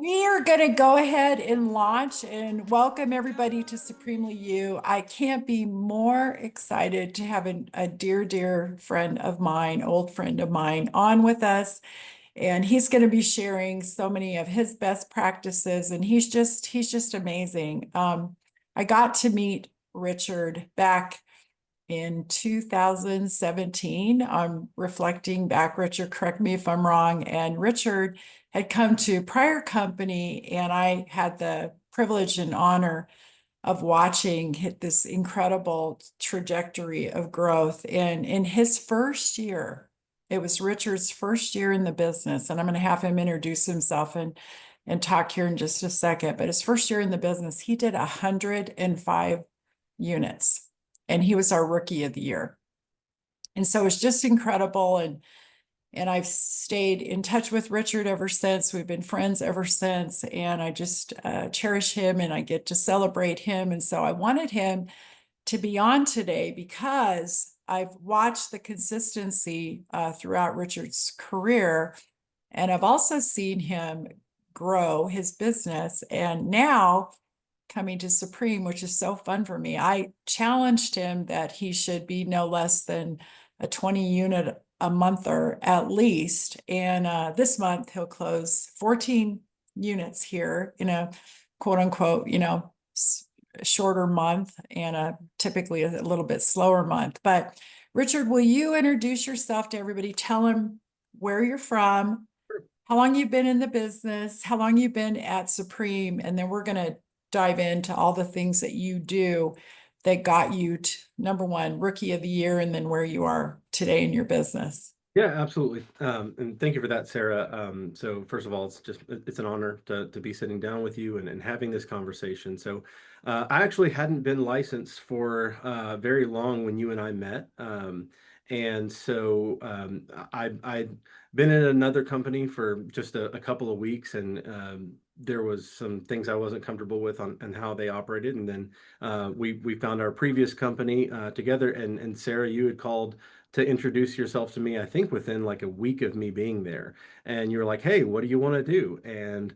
We are going to go ahead and launch and welcome everybody to Supremely You. I can't be more excited to have a dear, dear friend of mine, old friend of mine, on with us. And he's going to be sharing so many of his best practices, and he's just amazing. I got to meet Richard back in 2017. I'm reflecting back, Richard, correct me if I'm wrong. And Richard had come to prior company, and I had the privilege and honor of watching this incredible trajectory of growth. And in his first year, it was Richard's first year in the business, and I'm going to have him introduce himself and talk here in just a second. But his first year in the business, he did 105 units, and he was our rookie of the year. And so it's just incredible. And I've stayed in touch with Richard ever since. We've been friends ever since. And I just cherish him, and I get to celebrate him. And so I wanted him to be on today because I've watched the consistency throughout Richard's career. And I've also seen him grow his business. And now coming to Supreme, which is so fun for me, I challenged him that he should be no less than a 20 unit a monther at least. And this month he'll close 14 units here in a quote unquote, shorter month, and typically a little bit slower month. But Richard, will you introduce yourself to everybody? Tell them where you're from, how long you've been in the business, how long you've been at Supreme, and then we're going to dive into all the things that you do that got you to number one, rookie of the year, and then where you are today in your business. Yeah, absolutely. And thank you for that, Sarah. So first of all, it's an honor to be sitting down with you and having this conversation. So I actually hadn't been licensed for very long when you and I met. And so I'd been in another company for just a couple of weeks, and there was some things I wasn't comfortable with on how they operated. And then we found our previous company together, and Sarah, you had called to introduce yourself to me, I think within like a week of me being there. And you were like, hey, what do you want to do? And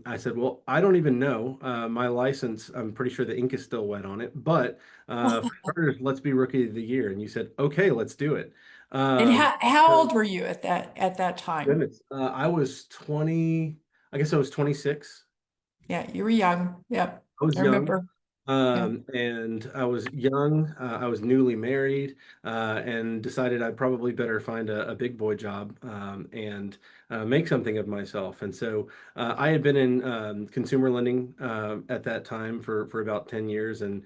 I said, well, I don't even know. My license, I'm pretty sure the ink is still wet on it, but for starters, let's be rookie of the year. And you said, okay, let's do it. And how So old were you at that time? goodness, I was 20, I guess I was 26. Yeah, you were young. Yep. I was I young. remember. Yeah. And I was young. I was newly married, and decided I'd probably better find a big boy job, and make something of myself. And so I had been in consumer lending at that time for about 10 years, and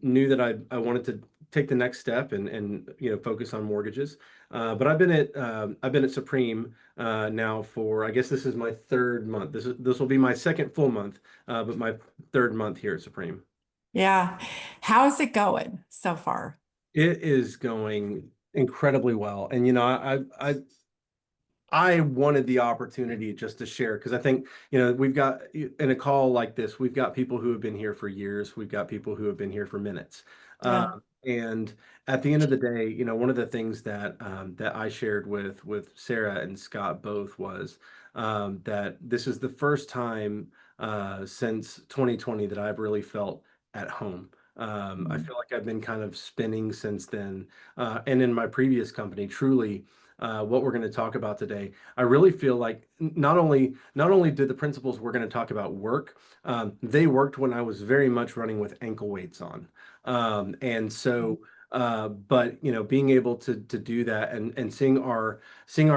knew that I wanted to take the next step and focus on mortgages. But I've been at Supreme now for, I guess this is my third month. This will be my second full month, but my third month here at Supreme. Yeah. How's it going so far? It is going incredibly well. And I wanted the opportunity just to share, because I think, we've got in a call like this, we've got people who have been here for years, we've got people who have been here for minutes. Yeah. And at the end of the day, one of the things that I shared with Sarah and Scott both was that this is the first time since 2020 that I've really felt at home. I Mhm. feel like I've been kind of spinning since then. And in my previous company, truly, what we're going to talk about today, I really feel like not only did the principles we're going to talk about work, they worked when I was very much running with ankle weights on, and so. But being able to do that and seeing our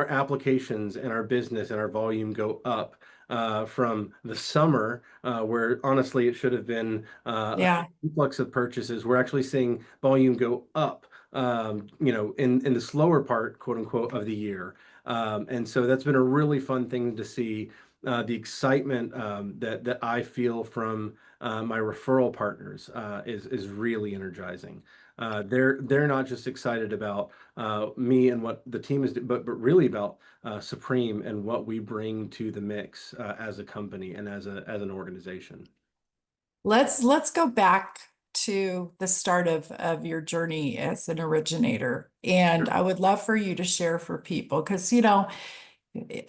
applications and our business and our volume go up from the summer, where honestly it should have been a Yeah. influx of purchases. We're actually seeing volume go up, in the slower part, quote unquote, of the year. And so that's been a really fun thing to see. The excitement that I feel from my referral partners is really energizing. They're not just excited about me and what the team is, but really about Supreme and what we bring to the mix as a company and as an organization. Let's go back to the start of your journey as an originator. And I would love for you to share for people because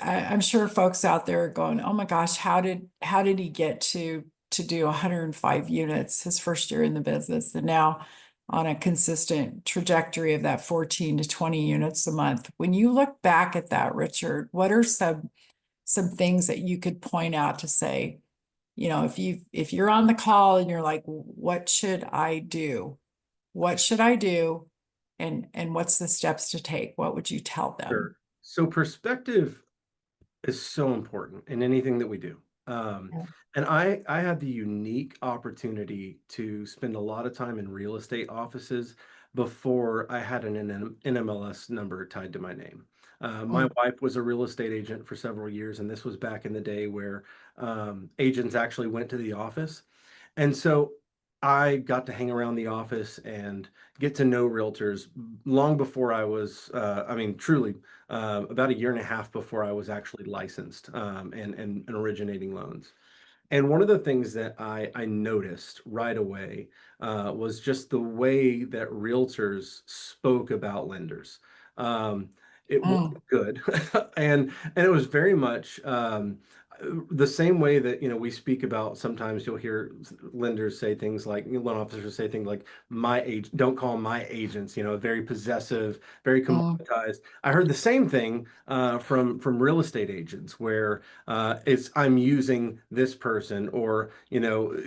I'm sure folks out there are going, oh my gosh, how did he get to do 105 units his first year in the business, and now on a consistent trajectory of that 14 to 20 units a month. When you look back at that, Richard, what are some things that you could point out to say, if you're on the call and you're like, what should I do? What should I do? And what's the steps to take? What would you tell them? Sure. So perspective is so important in anything that we do. Um, Yeah. and I had the unique opportunity to spend a lot of time in real estate offices before I had an NMLS number tied to my name. My Mm, wife was a real estate agent for several years, and this was back in the day where agents actually went to the office. And so I got to hang around the office and get to know realtors long before I was, I mean, truly, about a year and a half before I was actually licensed and originating loans. And one of the things that I noticed right away was just the way that realtors spoke about lenders. Um, it was mm, good, and it was very much the same way that we speak about. Sometimes you'll hear lenders say things like loan officers say things like my age, don't call 'em my agents. Very possessive, very mm. commoditized. I heard the same thing from real estate agents where it's I'm using this person or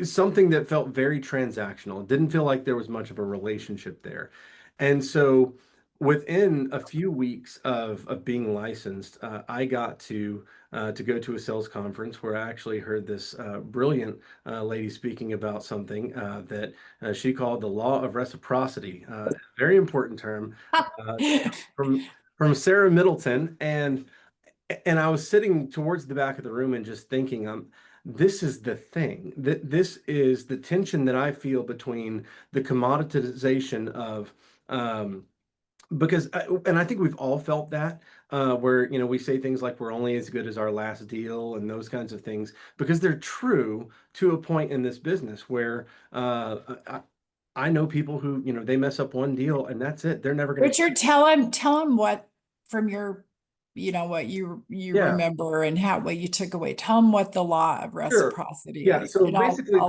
something that felt very transactional. It didn't feel like there was much of a relationship there. And so within a few weeks of being licensed, I got to go to a sales conference where I actually heard this brilliant lady speaking about something that she called the law of reciprocity. Very important term uh, from from Sarah Middleton, and I was sitting towards the back of the room and just thinking, this is the thing. This is the tension that I feel between the commoditization of, because, and I think we've all felt that, where, we say things like we're only as good as our last deal and those kinds of things, because they're true to a point in this business where, I know people who, they mess up one deal and that's it. They're never going to, Richard, tell him what from your, what you yeah, remember and what you took away. Tell him what the law of sure. reciprocity Yeah. is, So and I'll basically,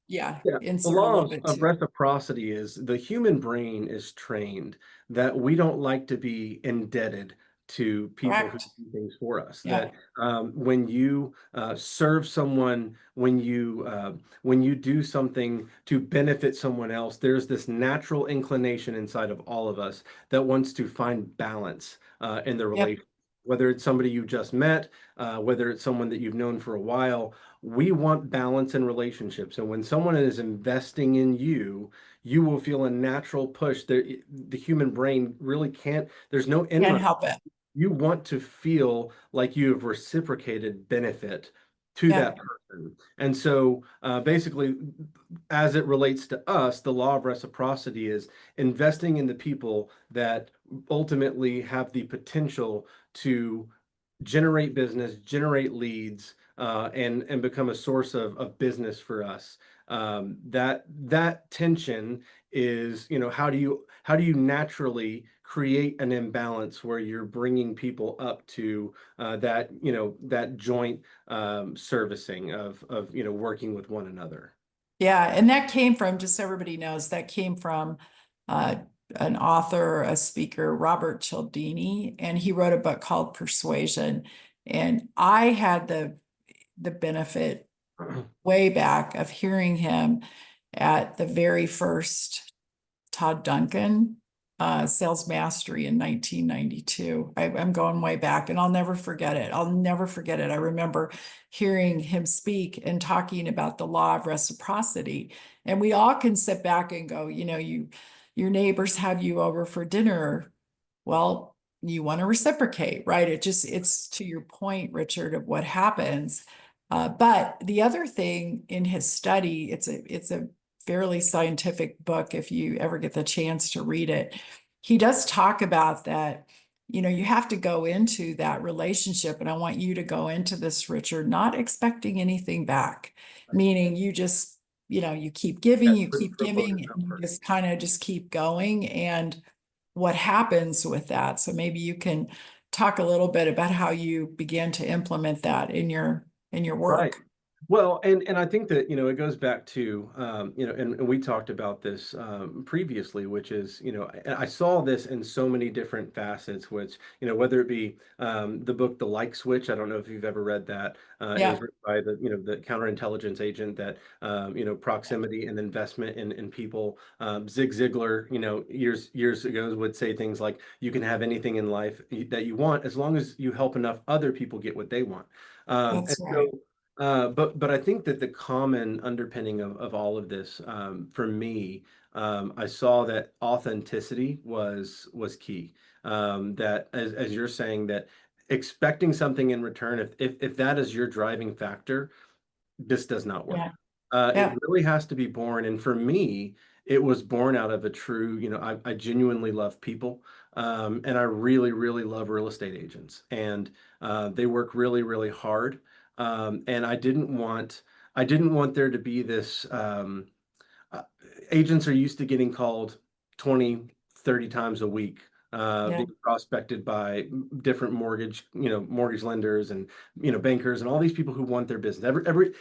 yeah, yeah, the insert a law little bit of too. reciprocity is the human brain is trained that we don't like to be indebted to people who Correct. do things for us. Yeah, That when you serve someone, when you do something to benefit someone else, there's this natural inclination inside of all of us that wants to find balance in the yep, relation. Whether it's somebody you just met, whether it's someone that you've known for a while, we want balance in relationships. And when someone is investing in you, you will feel a natural push. The human brain really can't, there's no end can't run. help it. You want to feel like you have reciprocated benefit to that Yep. person. And so basically, as it relates to us, the law of reciprocity is investing in the people that ultimately have the potential to generate business, generate leads, and become a source of business for us. That tension is, how do you naturally create an imbalance where you're bringing people up to that joint servicing of working with one another. Yeah, and that came from, just so everybody knows, that came from uh, an author, a speaker, Robert Cialdini, and he wrote a book called Persuasion. And I had the benefit way back of hearing him at the very first Todd Duncan Sales Mastery in 1992. I'm going way back and I'll never forget it. I'll never forget it. I remember hearing him speak and talking about the law of reciprocity. And we all can sit back and go, your neighbors have you over for dinner. Well, you want to reciprocate, right? It's to your point, Richard, of what happens. But the other thing in his study, it's a fairly scientific book if you ever get the chance to read it. He does talk about that, you have to go into that relationship. And I want you to go into this, Richard, not expecting anything back, meaning you keep giving, That you quid keep pro quo giving, does and not you work. just kind of just keep going. And what happens with that? So maybe you can talk a little bit about how you began to implement that in your Right. work. Well, and I think that, it goes back to, and we talked about this previously, which is, I saw this in so many different facets, which, whether it be the book, The Like Switch, I don't know if you've ever read that. It was Yeah. written by the counterintelligence agent that, proximity and investment in people. Zig Ziglar, years ago would say things like, you can have anything in life that you want as long as you help enough other people get what they want. And That's right. so but I think that the common underpinning of all of this, for me, I saw that authenticity was key. That as you're saying that expecting something in return, if that is your driving factor, this does not work. Yeah. It Yeah. really has to be born, and for me, it was born out of a true, I genuinely love people, and I really, really love real estate agents, and they work really, really hard, and I didn't want there to be this. Uh, Agents are used to getting called 20, 30 times a week, Yeah. being prospected by different mortgage lenders and, bankers and all these people who want their business.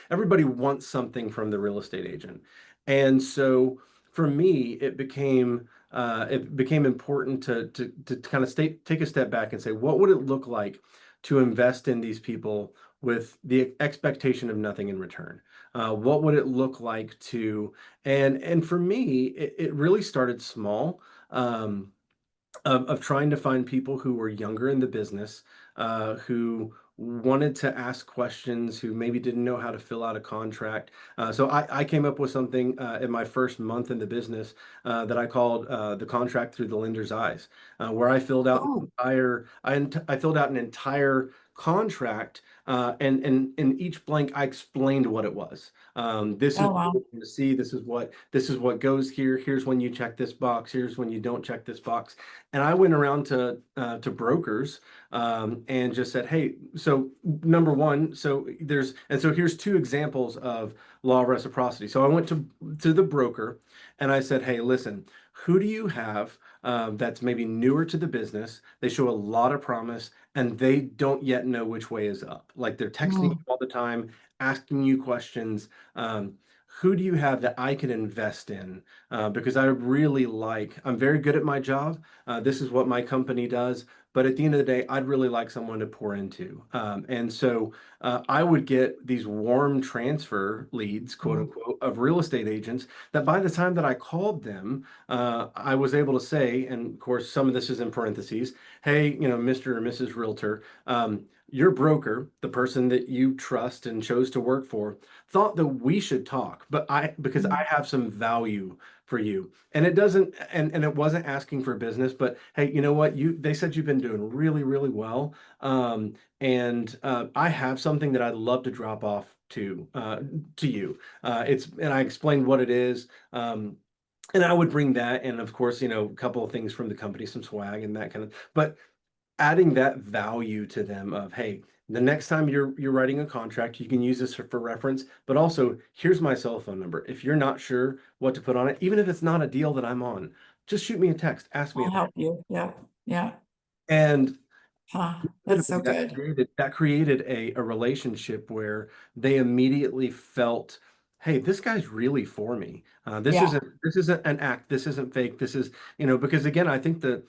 Everybody wants something from the real estate agent. And so for me, it became important to kind of take a step back and say, what would it look like to invest in these people with the expectation of nothing in return? What would it look like to and for me, it really started small, of trying to find people who were younger in the business, who wanted to ask questions, who maybe didn't know how to fill out a contract. So I came up with something in my first month in the business that I called the contract through the lender's eyes, where Oh, I filled out an entire contract, and in each blank I explained what it was. This is oh, what wow. we're going to see. This is what goes here. Here's when you check this box. Here's when you don't check this box. And I went around to brokers, and just said, "Hey, so number one, so here's two examples of law of reciprocity." So I went to the broker, and I said, "Hey, listen, who do you have that's maybe newer to the business? They show a lot of promise, and they don't yet know which way is up. Like they're texting you Mm, all the time, asking you questions." Who do you have that I can invest in? Because I'm very good at my job. This is what my company does. But at the end of the day, I'd really like someone to pour into. And so I would get these warm transfer leads, quote mm. unquote, of real estate agents that by the time that I called them, I was able to say, and of course, some of this is in parentheses, hey, Mr. or Mrs. Realtor, your broker, the person that you trust and chose to work for, thought that we should talk, because I Mm. have some value for you. And it doesn't, and it wasn't asking for business, but hey, you know what? They said you've been doing really, really well. And I have something that I'd love to drop off to you. And I explained what it is. And I would bring that, and of course, a couple of things from the company, some swag and that kind of, but adding that value to them of, hey, the next time you're writing a contract, you can use this for reference, but also here's my cell phone number. If you're not sure what to put on it, even if it's not a deal that I'm on, just shoot me a text, ask me I'll about help you. Yeah. Yeah. it. And Huh. That's so literally good. that created a relationship where they immediately felt, hey, this guy's really for me. Yeah. This isn't an act. This isn't fake. This is, because again, I think the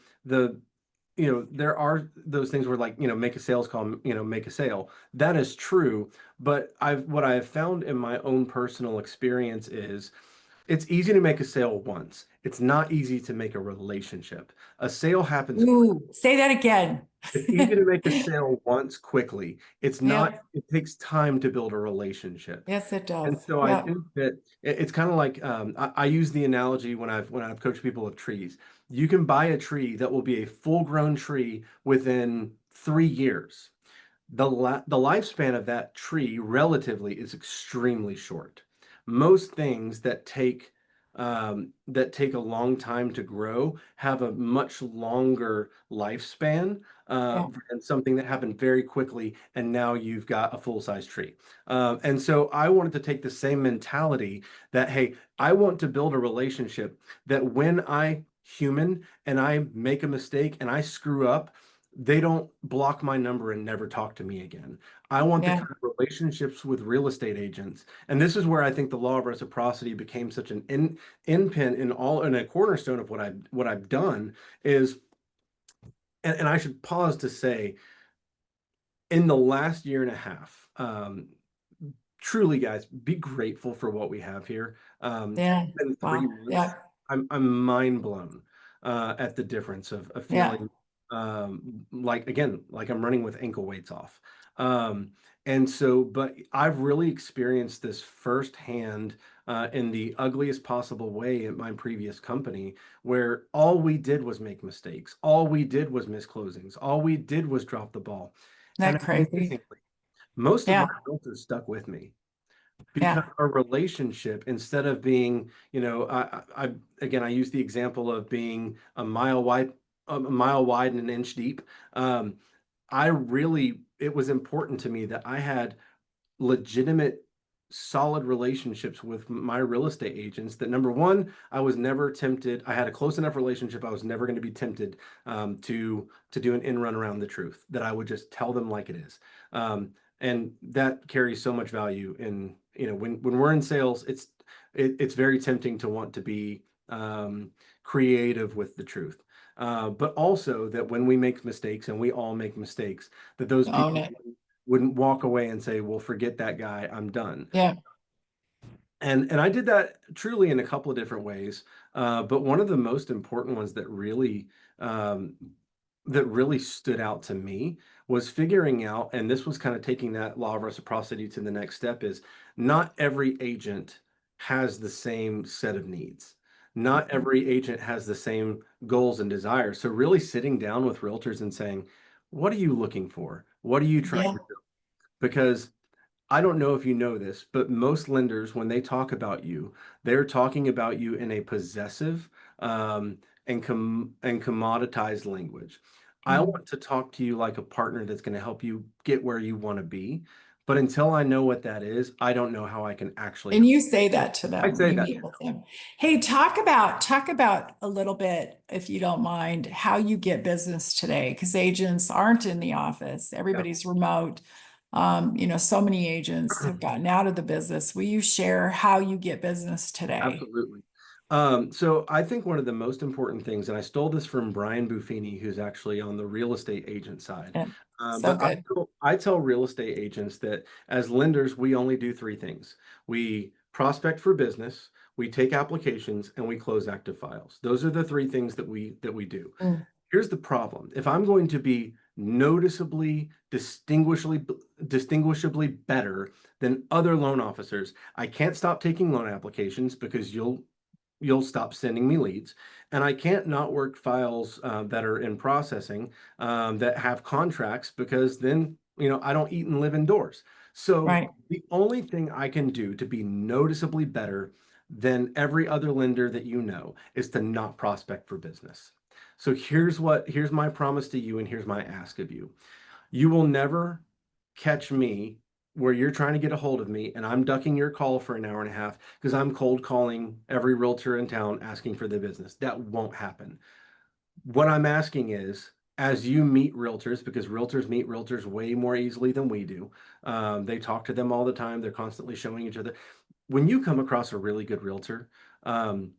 there are those things where, like, make a sales call, make a sale. That is true. But what I've found in my own personal experience is it's easy to make a sale once. It's not easy to make a relationship. A sale happens. Ooh, say that again. It's easy to make a sale once quickly. It's not, Yep. it takes time to build a relationship. Yes, it And does. so I Yeah. think that it's kind of like, I use the analogy when I've coached people with trees. You can buy a tree that will be a full-grown tree within 3 years. The lifespan of that tree relatively is extremely short. Most things that take a long time to grow have a much longer lifespan, Yeah. than something that happened very quickly and now you've got a full-size tree. And so I wanted to take the same mentality that, hey, I want to build a relationship that when I human and I make a mistake and I screw up, they don't block my number and never talk to me again. I want the Yeah. kind of relationships with real estate agents. And this is where I think the law of reciprocity became such an in pin in all in a cornerstone of what I've done is, and I should pause to say, in the last year and a half, truly, guys, be grateful for what we have here. Yeah. It's been three Wow. months. Yeah. I'm mind blown at the difference of Yeah. feeling like, again, like I'm running with ankle weights off. Um, and so, but I've really experienced this firsthand in the ugliest possible way at my previous company, where all we did was make mistakes, all we did was miss closings, all we did was drop the ball, and That crazy. amazingly, most of my Yeah. realtors stuck with me because Yeah. our relationship, instead of being, again, I use the example of being a mile wide and an inch deep. Um, it was important to me that I had legitimate, solid relationships with my real estate agents. That, number one, I was never tempted. I had a close enough relationship. I was never going to be tempted to do an in run around the truth. That I would just tell them like it is, and that carries so much value. In when we're in sales, it's very tempting to want to be creative with the truth. But also that when we make mistakes, and we all make mistakes, that those Own people it. wouldn't walk away and say, "Well, forget that guy, I'm done." Yeah. And I did that truly in a couple of different ways. But one of the most important ones um, that really stood out to me was figuring out, and this was kind of taking that law of reciprocity to the next step, is not every agent has the same set of needs. Not every agent has the same goals and desires. So really sitting down with realtors and saying, "What are you looking for? What are you trying Yeah. to do?" Because I don't know if you know this, but most lenders, when they talk about you, they're talking about you in a possessive um, and commoditized language. I Mm. want to talk to you like a partner that's going to help you get where you want to be. But until I know what that is, I don't know how I can actually And help. you say that to I them when say you that. meet with them. Hey, talk about a little bit, if you don't mind, how you get business today, because agents aren't in the office. Yeah. Everybody's remote. So many agents have gotten out of the business. Will you share how you get business today? Absolutely. So I think one of the most important things, and I stole this from Brian Buffini, who's actually on the real estate agent side. Yeah. So But good. I tell real estate agents that as lenders, we only do three things. We prospect for business, we take applications, and we close active files. Those are the three things that we do. Mm. Here's the problem. If I'm going to be noticeably, distinguishably better than other loan officers, I can't stop taking loan applications because you'll stop sending me leads, and I can't not work files that are in processing that have contracts, because then I don't eat and live indoors. So Right. the only thing I can do to be noticeably better than every other lender that is to not prospect for business. So here's my promise to you, and here's my ask of you. You will never catch me where you're trying to get a hold of me and I'm ducking your call for an hour and a half because I'm cold calling every realtor in town asking for the business. That won't happen. What I'm asking is, as you meet realtors, because realtors meet realtors way more easily than we do, they talk to them all the time. They're constantly showing each other. When you come across a really good realtor, um,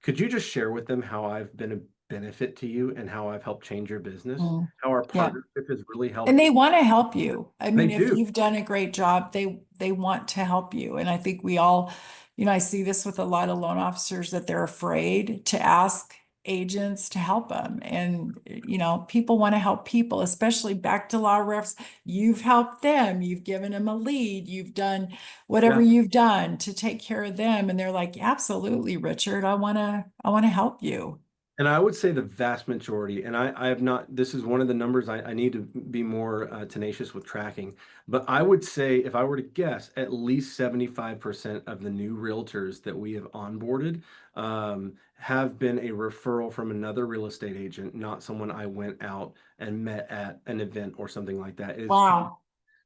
could you just share with them how I've been a benefit to you and how I've helped change your business? Mm. How our Yeah. partnership has really And helped. they want to help you. I They mean, if do. you've done a great job, they want to help you. And I think we all, I see this with a lot of loan officers that they're afraid to ask agents to help them. And people want to help people, especially back to law refs. You've helped them, you've given them a lead, you've done whatever Yeah. you've done to take care of them. And they're like, absolutely, Richard, I want to help you. And I would say the vast majority, and I have not, this is one of the numbers I need to be more tenacious with tracking. But I would say, if I were to guess, at least 75% of the new realtors that we have onboarded have been a referral from another real estate agent, not someone I went out and met at an event or something like that. Wow.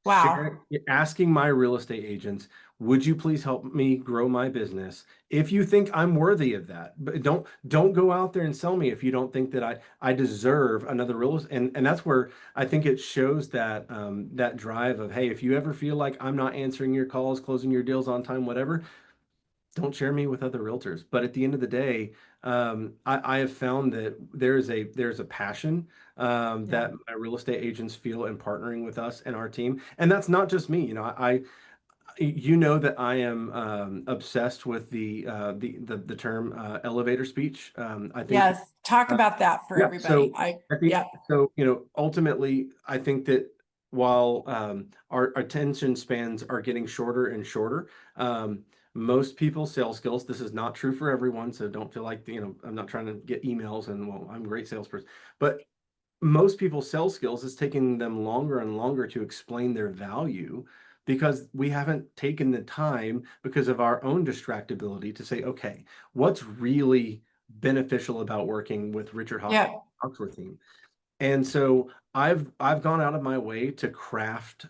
Wow. asking my real estate agents, would you please help me grow my business if you think I'm worthy of that? But don't go out there and sell me if you don't think that I deserve another real estate. And that's where I think it shows that that drive of, hey, if you ever feel like I'm not answering your calls, closing your deals on time, whatever, don't share me with other realtors. But at the end of the day, I have found that there's a passion Yeah. that my real estate agents feel in partnering with us and our team. And that's not just me. You know that I am obsessed with the term elevator speech. I think Yes. Talk uh, about that for yeah. everybody. So I think Yeah. so. Ultimately, I think that while our attention spans are getting shorter and shorter, most people's sales skills. This is not true for everyone, so don't feel like I'm not trying to get emails and well, I'm a great salesperson, but most people's sales skills is taking them longer and longer to explain their value because we haven't taken the time because of our own distractibility to say, okay, what's really beneficial about working with Richard Yeah. Hoxworth team? And so I've gone out of my way to craft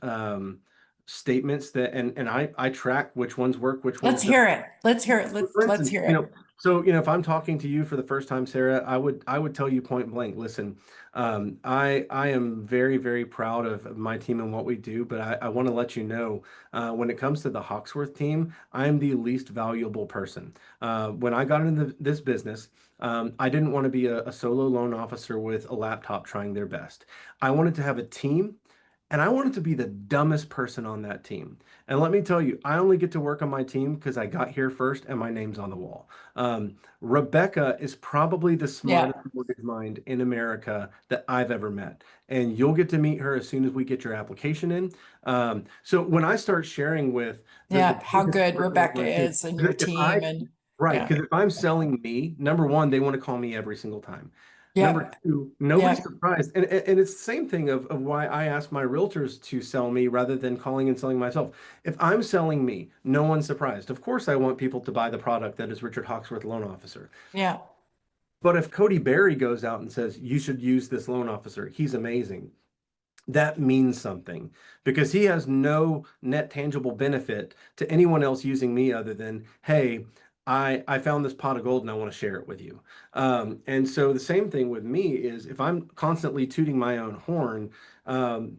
statements that and I track which ones work, which ones Let's don't. hear it. Let's hear it. For Let's instance, hear it. if I'm talking to you for the first time, Sarah, I would tell you point blank, listen, I am very, very proud of my team and what we do, but I want to let you know, when it comes to the Hawksworth team, I'm the least valuable person. When I got into this business, I didn't want to be a solo loan officer with a laptop trying their best. I wanted to have a team. And I wanted to be the dumbest person on that team. And let me tell you, I only get to work on my team because I got here first and my name's on the wall. Rebecca is probably the smartest Yeah. mortgage mind in America that I've ever met. And you'll get to meet her as soon as we get your application in. So when I start sharing with the Yeah. How good person on Rebecca my team, is and your 'cause if I, team. And right, yeah. because if I'm selling me, number one, they want to call me every single time. Number Yep. two, nobody's Yep. surprised. And it's the same thing of why I ask my realtors to sell me rather than calling and selling myself. If I'm selling me, no one's surprised. Of course, I want people to buy the product that is Richard Hoxworth Loan Officer. Yeah. But if Cody Barry goes out and says, you should use this loan officer, he's amazing, that means something because he has no net tangible benefit to anyone else using me other than, hey, I found this pot of gold and I want to share it with you. And so the same thing with me is if I'm constantly tooting my own horn, um,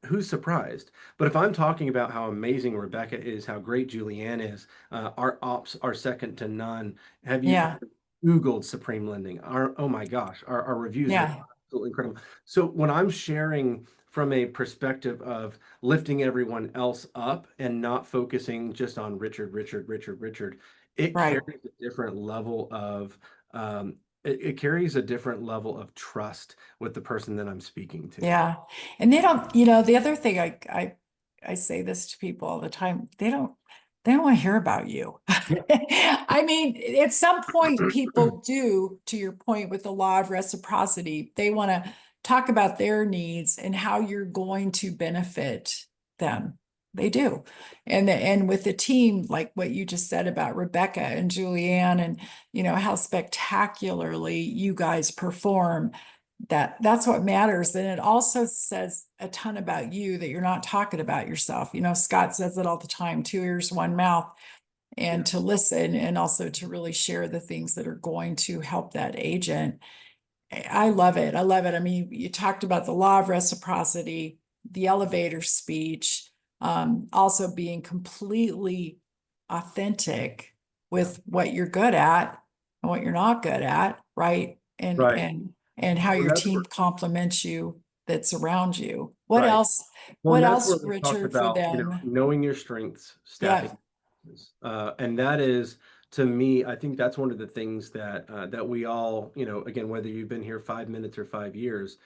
who's surprised? But if I'm talking about how amazing Rebecca is, how great Julianne is, our ops are second to none. Have Yeah. you Googled Supreme Lending? Oh my gosh, our reviews are Yeah. absolutely incredible. So when I'm sharing from a perspective of lifting everyone else up and not focusing just on Richard, it Right. carries a different level of it carries a different level of trust with the person that I'm speaking to. Yeah. And they don't, the other thing I say this to people all the time, they don't want to hear about you. Yeah. I mean, at some point people do, to your point with the law of reciprocity, they want to talk about their needs and how you're going to benefit them. They do. And with the team, like what you just said about Rebecca and Julianne and how spectacularly you guys perform, that's what matters. And it also says a ton about you that you're not talking about yourself. Scott says it all the time, two ears, one mouth, and Yeah. to listen and also to really share the things that are going to help that agent. I love it. I love it. I mean, you talked about the law of reciprocity, the elevator speech, also being completely authentic Yeah. with what you're good at and what you're not good at, right? And Right. and and how Well, your that's where, team complements you that's around you. What right. else? Well, and What that's where else, we talked Richard, for about, them? knowing your strengths, Yeah, staffing. And that is, to me, I think that's one of the things that we all, again, whether you've been here 5 minutes or 5 years,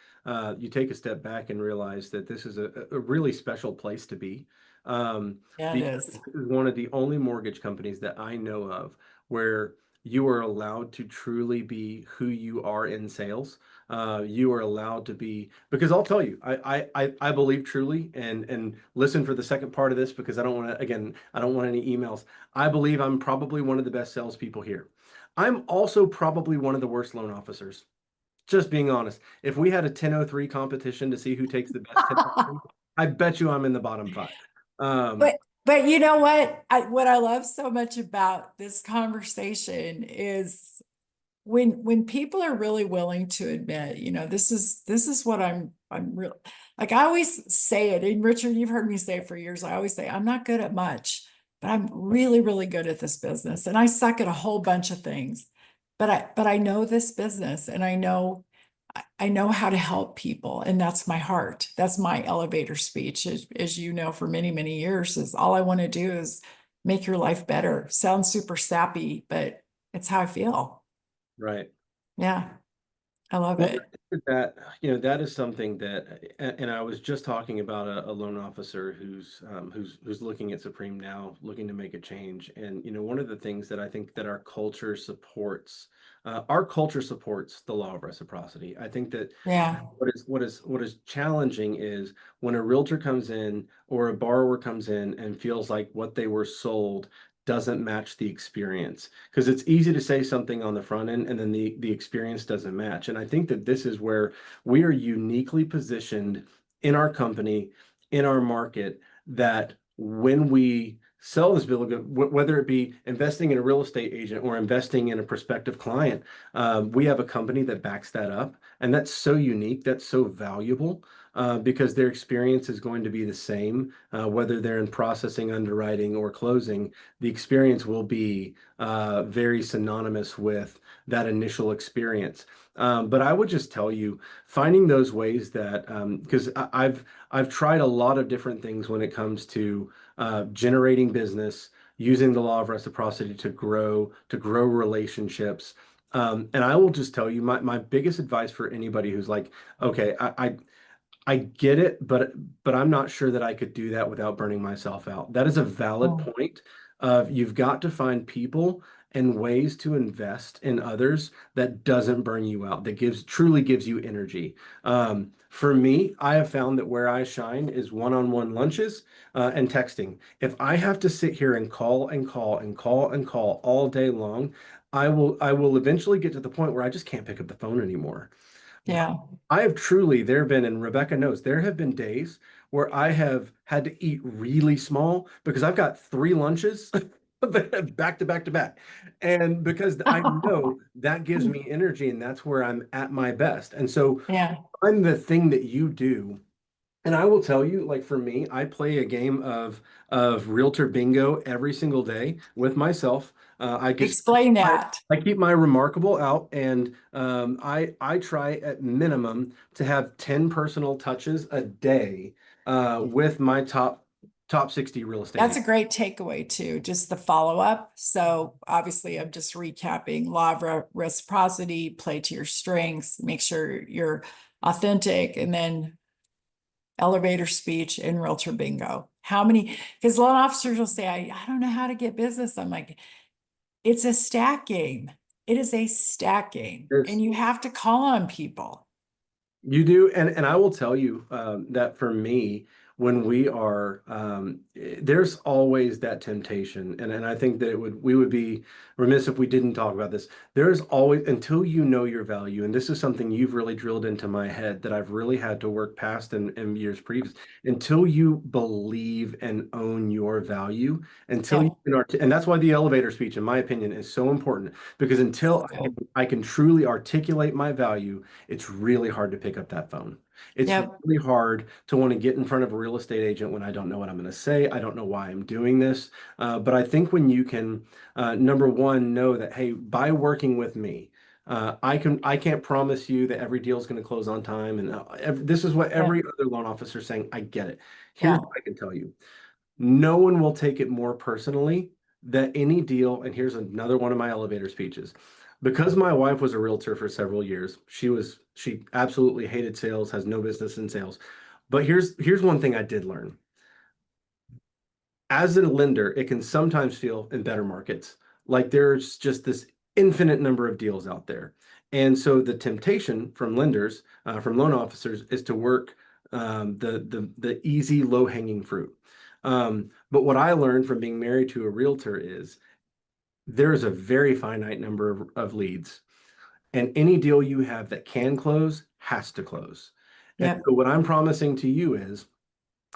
you take a step back and realize that this is a really special place to be. yeah, it Because is. this is one of the only mortgage companies that I know of where you are allowed to truly be who you are in sales. You are allowed to be, because I'll tell you, I believe truly, and listen for the second part of this because I don't want to, again, I don't want any emails. I believe I'm probably one of the best salespeople here. I'm also probably one of the worst loan officers. Just being honest. If we had a 10-03 competition to see who takes the best 10, I bet you I'm in the bottom five. Um, But but you know what I love so much about this conversation is when people are really willing to admit, this is what I'm real like I always say it, and Richard, you've heard me say it for years. I always say I'm not good at much, but I'm really, really good at this business. And I suck at a whole bunch of things. But I know this business and I know how to help people. And that's my heart. That's my elevator speech, as you know, for many, many years, is all I want to do is make your life better. Sounds super sappy, but it's how I feel. right. Yeah, I love Well, it. that that is something that, and I was just talking about a loan officer who's looking at Supreme now, looking to make a change. And one of the things that I think that our culture supports the law of reciprocity. I think that Yeah, what is challenging is when a realtor comes in or a borrower comes in and feels like what they were sold doesn't match the experience, because it's easy to say something on the front end and then the experience doesn't match. And I think that this is where we are uniquely positioned in our company, in our market, that when we sell this bill of goods, whether it be investing in a real estate agent or investing in a prospective client, we have a company that backs that up. And that's so unique, that's so valuable, because their experience is going to be the same, whether they're in processing, underwriting, or closing. The experience will be very synonymous with that initial experience. But I would just tell you, finding those ways that, because I've tried a lot of different things when it comes to generating business, using the law of reciprocity to grow relationships. And I will just tell you, my biggest advice for anybody who's like, okay, I get it, but I'm not sure that I could do that without burning myself out. That is a valid oh, point of you've got to find people and ways to invest in others that doesn't burn you out, that truly gives you energy. For me, I have found that where I shine is one-on-one lunches and texting. If I have to sit here and call and call and call and call all day long, I will eventually get to the point where I just can't pick up the phone anymore. yeah. I have truly, there have been, and Rebecca knows, there have been days where I have had to eat really small because I've got three lunches back to back to back. And because I know that gives me energy and that's where I'm at my best. And so Yeah, I'm the thing that you do. And I will tell you, like for me, I play a game of realtor bingo every single day with myself. I just explain I, that. I keep my remarkable out, and I try at minimum to have 10 personal touches a day with my top 60 real estate That's a agents. great takeaway too, just the follow up. So obviously I'm just recapping law of reciprocity, play to your strengths, make sure you're authentic, and then elevator speech and realtor bingo. How many, because loan officers will say, I don't know how to get business. I'm like, it's a stack game. It is a stack game. And you have to call on people. You do, and I will tell you that for me, when we are, there's always that temptation, and I think that we would be remiss if we didn't talk about this. There's always, until you know your value, and this is something you've really drilled into my head that I've really had to work past in years previous. Until you believe and own your value, until you Yeah, can and that's why the elevator speech, in my opinion, is so important, because so until good. I can truly articulate my value, it's really hard to pick up that phone. It's Yep, really hard to want to get in front of a real estate agent when I don't know what I'm going to say. I don't know why I'm doing this. But I think when you can, number one, know that, hey, by working with me, I can't promise you that every deal is going to close on time. And this is what yeah, every other loan officer is saying. I get it. Here's yeah, what I can tell you. No one will take it more personally that any deal, and here's another one of my elevator speeches. Because my wife was a realtor for several years, she absolutely hated sales, has no business in sales. But here's one thing I did learn. As a lender, it can sometimes feel in better markets like there's just this infinite number of deals out there. And so the temptation from lenders, from loan officers, is to work the easy, low-hanging fruit. But what I learned from being married to a realtor is there is a very finite number of leads, and any deal you have that can close has to close. And yep, so what I'm promising to you is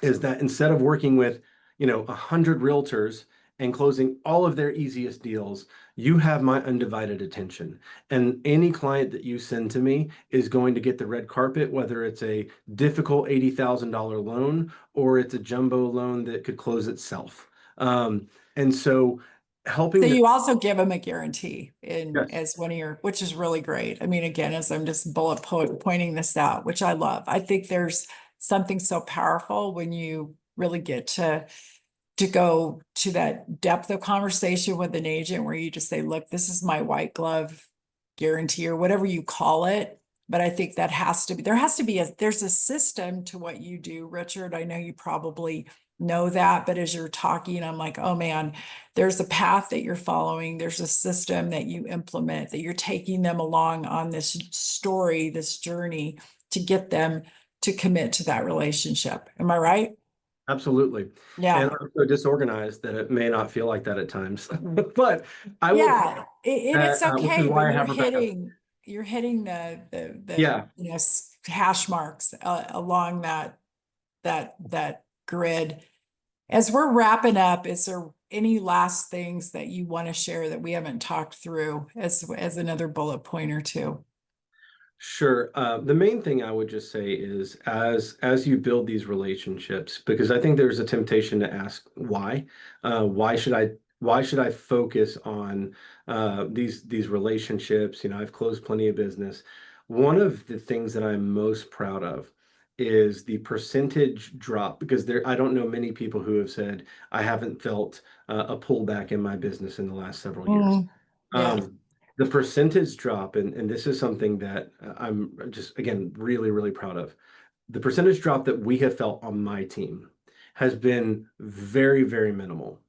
is that instead of working with, 100 realtors and closing all of their easiest deals, you have my undivided attention. And any client that you send to me is going to get the red carpet, whether it's a difficult $80,000 loan or it's a jumbo loan that could close itself. And so So helping them, you also give them a guarantee in yes, as one of your, which is really great. I mean, again, as I'm just pointing this out, which I love. I think there's something so powerful when you really get to go to that depth of conversation with an agent where you just say, look, this is my white glove guarantee or whatever you call it. But I think that there has to be there's a system to what you do, Richard. I know you probably know that, but as you're talking, I'm like, oh man, there's a path that you're following. There's a system that you implement, that you're taking them along on this story, this journey to get them to commit to that relationship. Am I right? absolutely. And Yeah. I'm so disorganized that it may not feel like that at times. But I will tell Yeah, and it's which is okay, but why I have Rebecca. you're hitting the Yeah, hash marks along that grid. As we're wrapping up, is there any last things that you want to share that we haven't talked through as another bullet point or two? sure. The main thing I would just say is as you build these relationships, because I think there's a temptation to ask why. Why should I focus on these relationships? I've closed plenty of business. One of the things that I'm most proud of is the percentage drop, because I don't know many people who have said I haven't felt a pullback in my business in the last several years. Mm, yeah, Um, the percentage drop, and this is something that I'm just, again, really, really proud of. The percentage drop that we have felt on my team has been very, very minimal.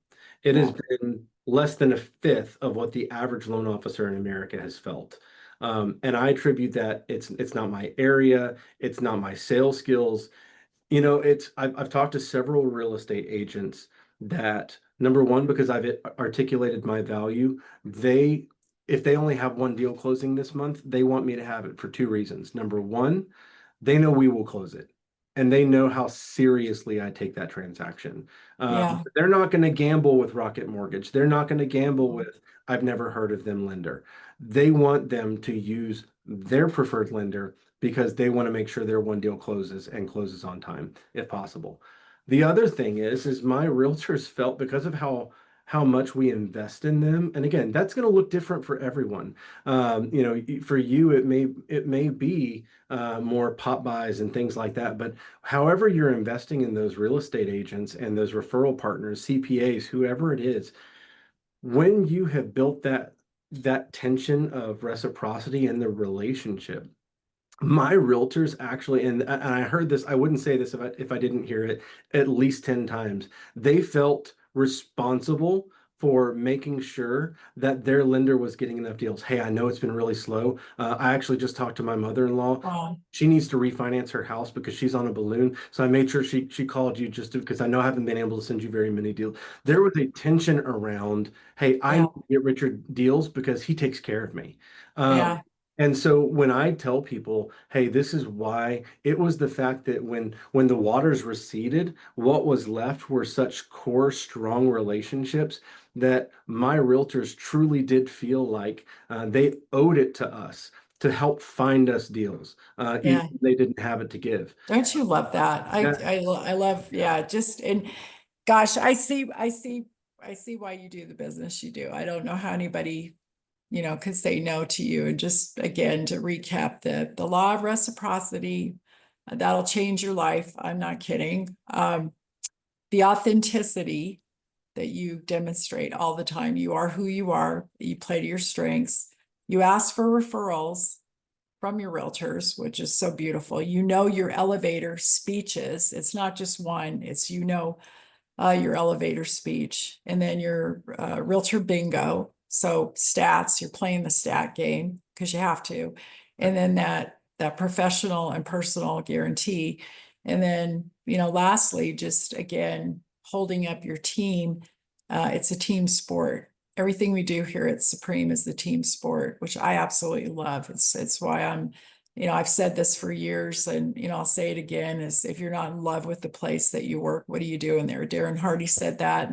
It has yeah, been less than a fifth of what the average loan officer in America has felt. And I attribute that it's not my area, it's not my sales skills. I've talked to several real estate agents that, number one, because I've articulated my value, if they only have one deal closing this month, they want me to have it for two reasons. Number one, they know we will close it, and they know how seriously I take that transaction. yeah, They're not going to gamble with Rocket Mortgage. They're not going to gamble with I've never heard of them lender. They want them to use their preferred lender because they want to make sure their one deal closes and closes on time if possible. The other thing is my realtors felt, because of how much we invest in them, and again, that's going to look different for everyone. For you, it may be more pop buys and things like that. But however you're investing in those real estate agents and those referral partners, CPAs, whoever it is, when you have built that tension of reciprocity in the relationship, my realtors actually, and I heard this, I wouldn't say this if I didn't hear it at least 10 times. They felt responsible for making sure that their lender was getting enough deals. Hey, I know it's been really slow. I actually just talked to my mother-in-law. wow, She needs to refinance her house because she's on a balloon. So I made sure she called you because I know I haven't been able to send you very many deals. There was a tension around, hey, I yeah, need to get Richard deals because he takes care of me. Um, yeah, and so when I tell people, hey, this is why, it was the fact that when the waters receded, what was left were such core, strong relationships that my realtors truly did feel like they owed it to us to help find us deals, even yeah. if they didn't have it to give. Don't you love that? Yeah, I love, yeah, just, and gosh, I see why you do the business you do. I don't know how anybody, could say no to you. And just again, to recap, the law of reciprocity, that'll change your life. I'm not kidding. The authenticity that you demonstrate all the time. You are who you are, you play to your strengths. You ask for referrals from your realtors, which is so beautiful. You know your elevator speeches. It's not just one, it's your elevator speech, and then your realtor bingo. So stats, you're playing the stat game because you have to, and then that professional and personal guarantee, and then lastly, just again holding up your team. It's a team sport. Everything we do here at Supreme is the team sport, which I absolutely love. It's why I'm I've said this for years, and I'll say it again, is if you're not in love with the place that you work, what are you doing there? Darren Hardy said that.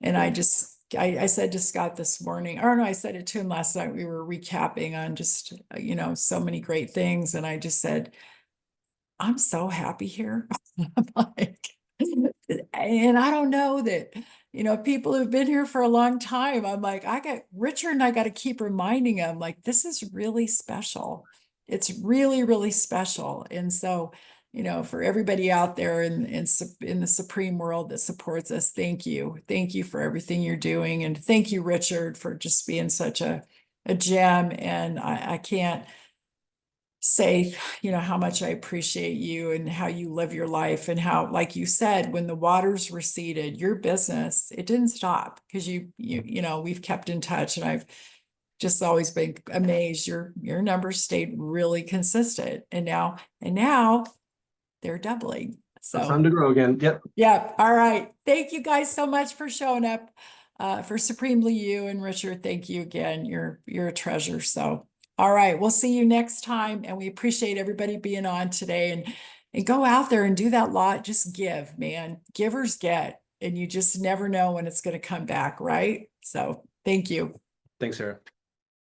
And I said to Scott this morning, or no, I said it to him last night. We were recapping on just, so many great things. And I just said, I'm so happy here. I'm like, and I don't know that, people who've been here for a long time. I'm like, Richard and I got to keep reminding them, like, this is really special. It's really, really special. And so, for everybody out there in the Supreme world that supports us, thank you. Thank you for everything you're doing. And thank you, Richard, for just being such a gem. And I can't say, how much I appreciate you and how you live your life, and how, like you said, when the waters receded, your business, it didn't stop, because we've kept in touch, and I've just always been amazed. Your numbers stayed really consistent, and now they're doubling. It's So time to grow again. Yep. yeah. All right. Thank you guys so much for showing up for Supremely You. And Richard, thank you again. You're a treasure. So, all right. We'll see you next time. And we appreciate everybody being on today, and go out there and do that lot. Just give, man. Givers get, and you just never know when it's going to come back. Right. So thank you. Thanks, Sarah.